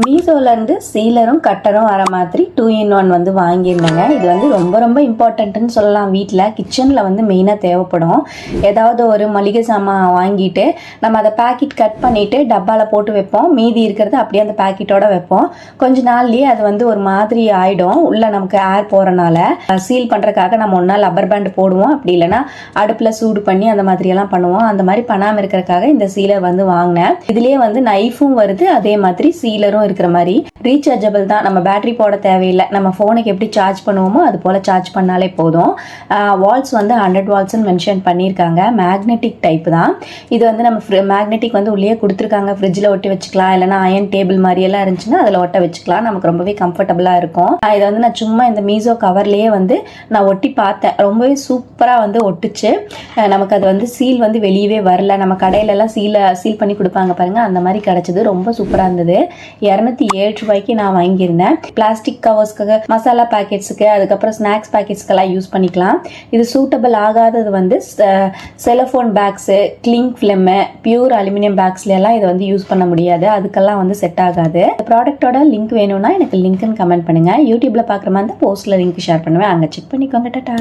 மீஷோலேருந்து சீலரும் கட்டரும் வர மாதிரி 2-in-1 வந்து வாங்கியிருந்தேங்க. இது வந்து ரொம்ப ரொம்ப இம்பார்ட்டண்ட்டுன்னு சொல்லலாம். வீட்டில் கிச்சனில் வந்து மெயினாக தேவைப்படும். ஏதாவது ஒரு மளிகை சாமான் வாங்கிட்டு நம்ம அதை பேக்கெட் கட் பண்ணிவிட்டு டப்பாவில் போட்டு வைப்போம். மீதி இருக்கிறது அப்படியே அந்த பேக்கெட்டோடு வைப்போம். கொஞ்ச நாள்லேயே அது வந்து ஒரு மாதிரி ஆகிடும். உள்ளே நமக்கு ஏர் போகிறனால சீல் பண்ணுறதுக்காக நம்ம ஒன்றா லப்பர் பேண்ட் போடுவோம். அப்படி இல்லைன்னா அடுப்பில் சூடு பண்ணி அந்த மாதிரியெல்லாம் பண்ணுவோம். அந்த மாதிரி பண்ணாமல் இருக்கிறதுக்காக இந்த சீலர் வந்து வாங்கினேன். இதுலேயே வந்து நைஃபும் வருது, அதே மாதிரி சீலரும் இருக்கிற மாதிரி. ரீசார்ஜபிள் தான், நம்ம பேட்டரி போட தேவையில்லை. நம்ம ஃபோனுக்கு எப்படி சார்ஜ் பண்ணுவோமோ அது போல் சார்ஜ் பண்ணாலே போதும். வால்ஸ் வந்து 100 வால்ஸ்ன்னு மென்ஷன் பண்ணியிருக்காங்க. மேக்னெட்டிக் டைப் தான் இது. வந்து நம்ம மேக்னெட்டிக் வந்து உள்ளே கொடுத்துருக்காங்க. ஃப்ரிட்ஜில் ஒட்டி வச்சுக்கலாம், இல்லைனா அயன் டேபிள் மாதிரியெல்லாம் இருந்துச்சுன்னா அதில் ஒட்ட வச்சுக்கலாம். நமக்கு ரொம்பவே கம்ஃபர்டபுளாக இருக்கும். இதை வந்து நான் சும்மா இந்த மீஷோ கவர்லேயே வந்து நான் ஒட்டி பார்த்தேன். ரொம்பவே சூப்பராக வந்து ஒட்டுச்சு. நமக்கு அது வந்து சீல் வந்து வெளியவே வரல. நம்ம கடையிலலாம் சீல் பண்ணி கொடுப்பாங்க பாருங்க, அந்த மாதிரி கிடச்சிது. ரொம்ப சூப்பராக இருந்தது. 207 ரூபாய்க்கு நான் வாங்கியிருந்தேன். பிளாஸ்டிக் கவர்ஸ்க்கு, மசாலா பேக்கெட்ஸுக்கு, அதுக்கப்புறம் ஸ்நாக்ஸ் பேக்கெட்ஸ்க்கெல்லாம் யூஸ் பண்ணிக்கலாம். இது சூட்டபிள் ஆகாதது வந்து செலஃபோன் பேக்ஸு, கிளிங் ஃபிலிம்மு, பியூர் அலுமினியம் பேக்ஸ்லாம் இதை வந்து யூஸ் பண்ண முடியாது. அதுக்கெல்லாம் வந்து செட் ஆகாது. ப்ராடக்டோட லிங்க் வேணும்னா எனக்கு லிங்க்னு கமெண்ட் பண்ணுங்கள். யூடியூப்பில் பார்க்குற மாதிரி போஸ்ட்டில் லிங்க் ஷேர் பண்ணுவேன். அங்கே செக் பண்ணிக்கோங்க. டாடா.